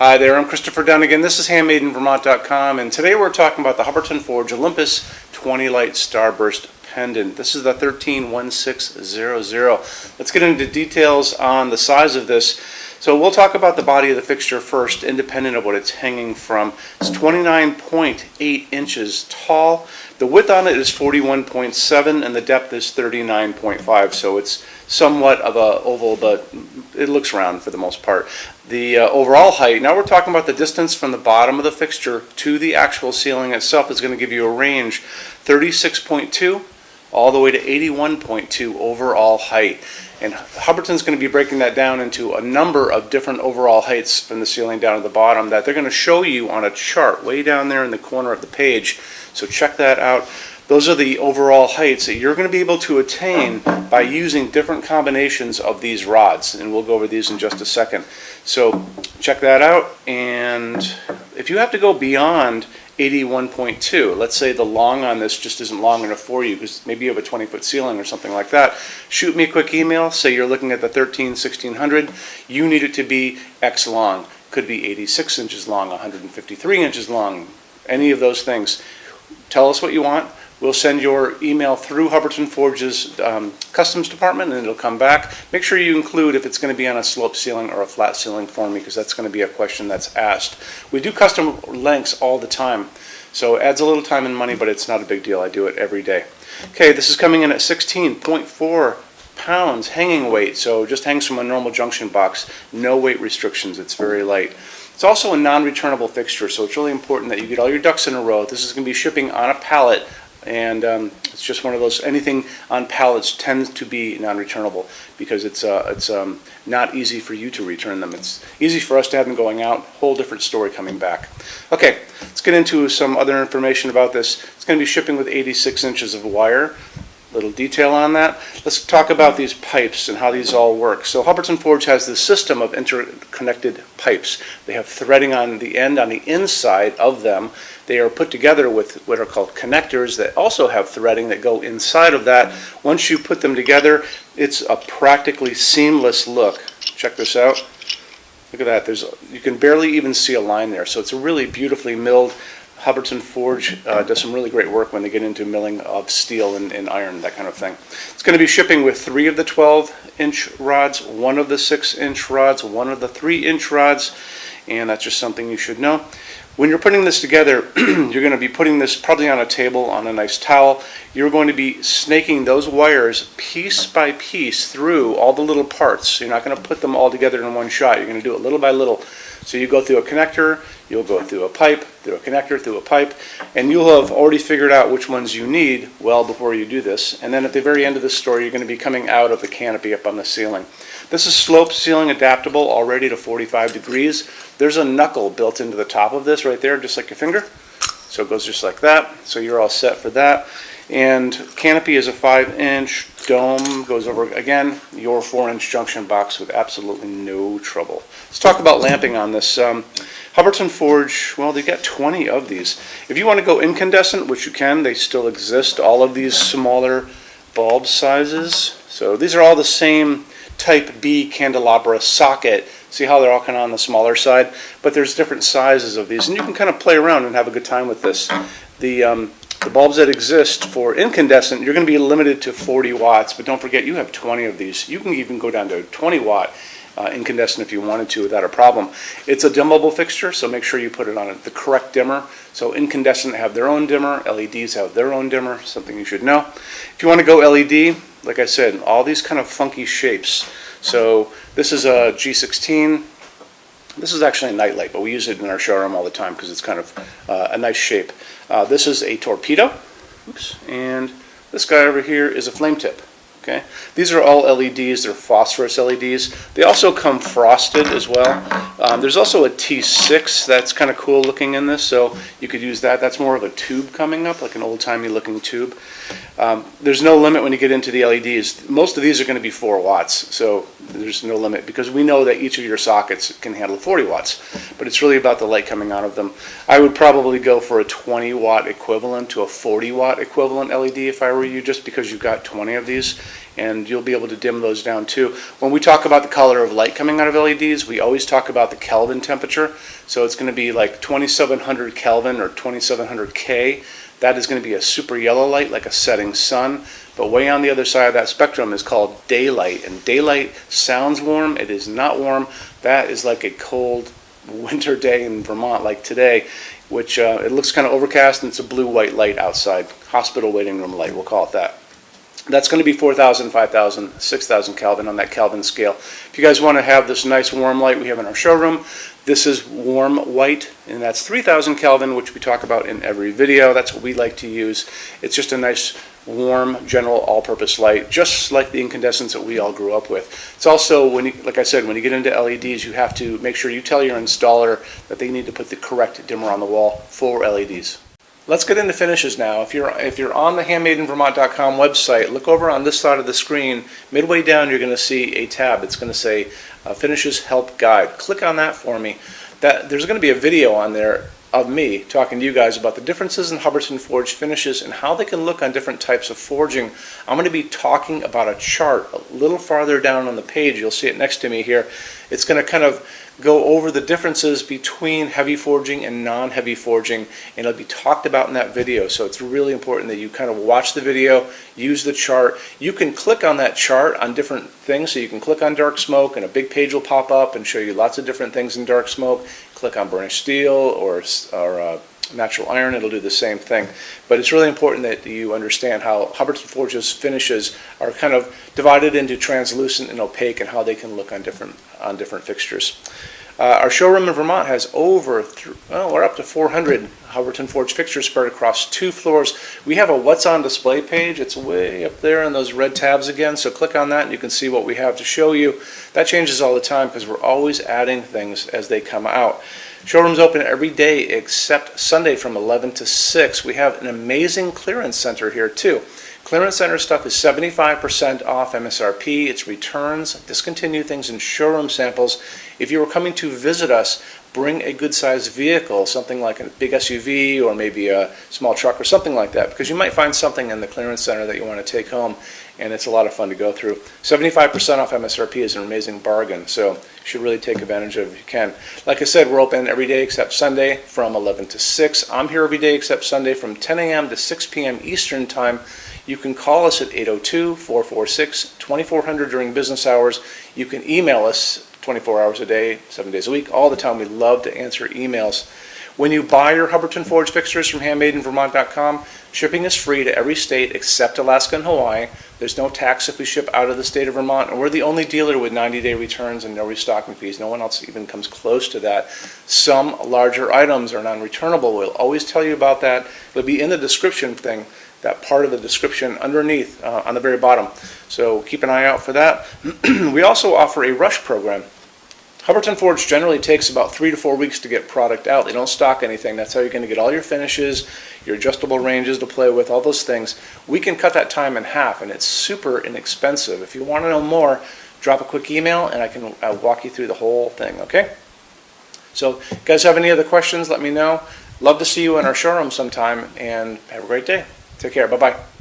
Hi there, I'm Christopher Dunnigan. This is HandmadeInVermont.com, and today we're talking about the Hubbardton Forge Olympus 20 Light Starburst Pendant. This is the 131600. Let's get into details on the size of this. So we'll talk about the body of the fixture first, independent of what it's hanging from. It's 29.8 inches tall. The width on it is 41.7 and the depth is 39.5. So it's somewhat of a oval, but it looks round for the most part. The overall height, now we're talking about the distance from the bottom of the fixture to the actual ceiling itself, is going to give you a range 36.2 all the way to 81.2 overall height. And Hubbardton's going to be breaking that down into a number of different overall heights from the ceiling down to the bottom that they're going to show you on a chart way down there in the corner of the page. So check that out. Those are the overall heights that you're going to be able to attain by using different combinations of these rods, and we'll go over these in just a second. So check that out, and if you have to go beyond 81.2, let's say the long on this just isn't long enough for you because maybe you have a 20-foot ceiling or something like that, shoot me a quick email. Say you're looking at the 1600, you need it to be X long. Could be 86 inches long, 153 inches long, any of those things. Tell us what you want. We'll send your email through Hubbardton Forge's customs department, and it'll come back. Make sure you include if it's going to be on a slope ceiling or a flat ceiling for me, because that's going to be a question that's asked. We do custom lengths all the time, so it adds a little time and money, but it's not a big deal. I do it every day. Okay, this is coming in at 16.4 pounds hanging weight, so just hangs from a normal junction box. No weight restrictions. It's very light. It's also a non-returnable fixture, so it's really important that you get all your ducks in a row. This is going to be shipping on a pallet, and it's just one of those, anything on pallets tends to be non-returnable because it's not easy for you to return them. It's easy for us to have them going out, whole different story coming back. Okay, let's get into some other information about this. It's going to be shipping with 86 inches of wire. Little detail on that. Let's talk about these pipes and how these all work. So Hubbardton Forge has this system of interconnected pipes. They have threading on the end, on the inside of them. They are put together with what are called connectors that also have threading that go inside of that. Once you put them together, it's a practically seamless look. Check this out. Look at that. You can barely even see a line there. So it's a really beautifully milled. Hubbardton Forge does some really great work when they get into milling of steel and iron, that kind of thing. It's going to be shipping with 3 of the 12-inch rods, 1 of the 6-inch rods, 1 of the 3-inch rods, and that's just something you should know. When you're putting this together, you're going to be putting this probably on a table, on a nice towel. You're going to be snaking those wires piece by piece through all the little parts. You're not going to put them all together in one shot. You're going to do it little by little. So you go through a connector, you'll go through a pipe, through a connector, through a pipe, and you'll have already figured out which ones you need well before you do this. And then at the very end of this story, you're going to be coming out of the canopy up on the ceiling. This is slope ceiling adaptable already to 45 degrees. There's a knuckle built into the top of this right there, just like your finger. So it goes just like that. So you're all set for that. And canopy is a 5-inch dome, goes over, again, your 4-inch junction box with absolutely no trouble. Let's talk about lamping on this. Hubbardton Forge, well, they got 20 of these. If you want to go incandescent, which you can, they still exist, all of these smaller bulb sizes. So these are all the same type B candelabra socket. See how they're all kind of on the smaller side? But there's different sizes of these, and you can kind of play around and have a good time with this. The bulbs that exist for incandescent, you're going to be limited to 40 watts, but don't forget you have 20 of these. You can even go down to 20 watt incandescent if you wanted to without a problem. It's a dimmable fixture, so make sure you put it on the correct dimmer. So incandescent have their own dimmer, LEDs have their own dimmer, something you should know. If you want to go LED, like I said, all these kind of funky shapes. So this is a G16. This is actually a nightlight, but we use it in our showroom all the time because it's kind of a nice shape. This is a torpedo. Oops. And this guy over here is a flame tip. Okay. These are all LEDs. They're phosphorus LEDs. They also come frosted as well. There's also a T6 that's kind of cool looking in this, so you could use that. That's more of a tube coming up, like an old-timey looking tube. There's no limit when you get into the LEDs. Most of these are going to be 4 watts, so there's no limit because we know that each of your sockets can handle 40 watts, but it's really about the light coming out of them. I would probably go for a 20 watt equivalent to a 40 watt equivalent LED if I were you, just because you've got 20 of these. and you'll be able to dim those down too. When we talk about the color of light coming out of LEDs, we always talk about the Kelvin temperature. So it's going to be like 2700 Kelvin or 2700 K. That is going to be a super yellow light, like a setting sun. But way on the other side of that spectrum is called daylight. And daylight sounds warm. It is not warm. That is like a cold winter day in Vermont, like today, which it looks kind of overcast, and it's a blue-white light outside. Hospital waiting room light, we'll call it that. That's going to be 4,000, 5,000, 6,000 Kelvin on that Kelvin scale. If you guys want to have this nice warm light we have in our showroom, this is warm white, and that's 3,000 Kelvin, which we talk about in every video. That's what we like to use. It's just a nice, warm, general, all-purpose light, just like the incandescents that we all grew up with. It's also, when you, like I said, when you get into LEDs, you have to make sure you tell your installer that they need to put the correct dimmer on the wall for LEDs. Let's get into finishes now. If you're on the HandmadeInVermont.com website, look over on this side of the screen. Midway down, you're going to see a tab. It's going to say Finishes Help Guide. Click on that for me. There's going to be a video on there of me talking to you guys about the differences in Hubbardton forged finishes and how they can look on different types of forging. I'm going to be talking about a chart a little farther down on the page. You'll see it next to me here. It's going to kind of go over the differences between heavy forging and non-heavy forging, and it'll be talked about in that video. So it's really important that you kind of watch the video, use the chart. You can click on that chart on different things. So you can click on dark smoke and a big page will pop up and show you lots of different things in dark smoke. Click on burnished steel or natural iron, it'll do the same thing. But it's really important that you understand how Hubbardton Forge's finishes are kind of divided into translucent and opaque and how they can look on different fixtures. Our showroom in Vermont has we're up to 400 Hubbardton Forge fixtures spread across 2 floors. We have a What's On Display page. It's way up there in those red tabs again, so click on that and you can see what we have to show you. That changes all the time because we're always adding things as they come out. Showroom's open every day except Sunday from 11 to 6. We have an amazing clearance center here too. Clearance center stuff is 75% off MSRP. It's returns, discontinued things, and showroom samples. If you were coming to visit us, bring a good-sized vehicle, something like a big SUV or maybe a small truck or something like that, because you might find something in the clearance center that you want to take home, and it's a lot of fun to go through. 75% off MSRP is an amazing bargain, so you should really take advantage of it if you can. Like I said, we're open every day except Sunday from 11 to 6. I'm here every day except Sunday from 10 a.m. to 6 p.m. Eastern Time. You can call us at 802-446-2400 during business hours. You can email us 24 hours a day, 7 days a week, all the time. We love to answer emails. When you buy your Hubbardton Forge fixtures from HandmadeInVermont.com, shipping is free to every state except Alaska and Hawaii. There's no tax if we ship out of the state of Vermont, and we're the only dealer with 90-day returns and no restocking fees. No one else even comes close to that. Some larger items are non-returnable. We'll always tell you about that. It'll be in the description thing, that part of the description underneath on the very bottom. So keep an eye out for that. We also offer a rush program. Hubbardton Forge generally takes about 3 to 4 weeks to get product out. They don't stock anything. That's how you're going to get all your finishes, your adjustable ranges to play with, all those things. We can cut that time in half, and it's super inexpensive. If you want to know more, drop a quick email, and I can walk you through the whole thing, okay? So if you guys have any other questions, let me know. Love to see you in our showroom sometime, and have a great day. Take care. Bye-bye.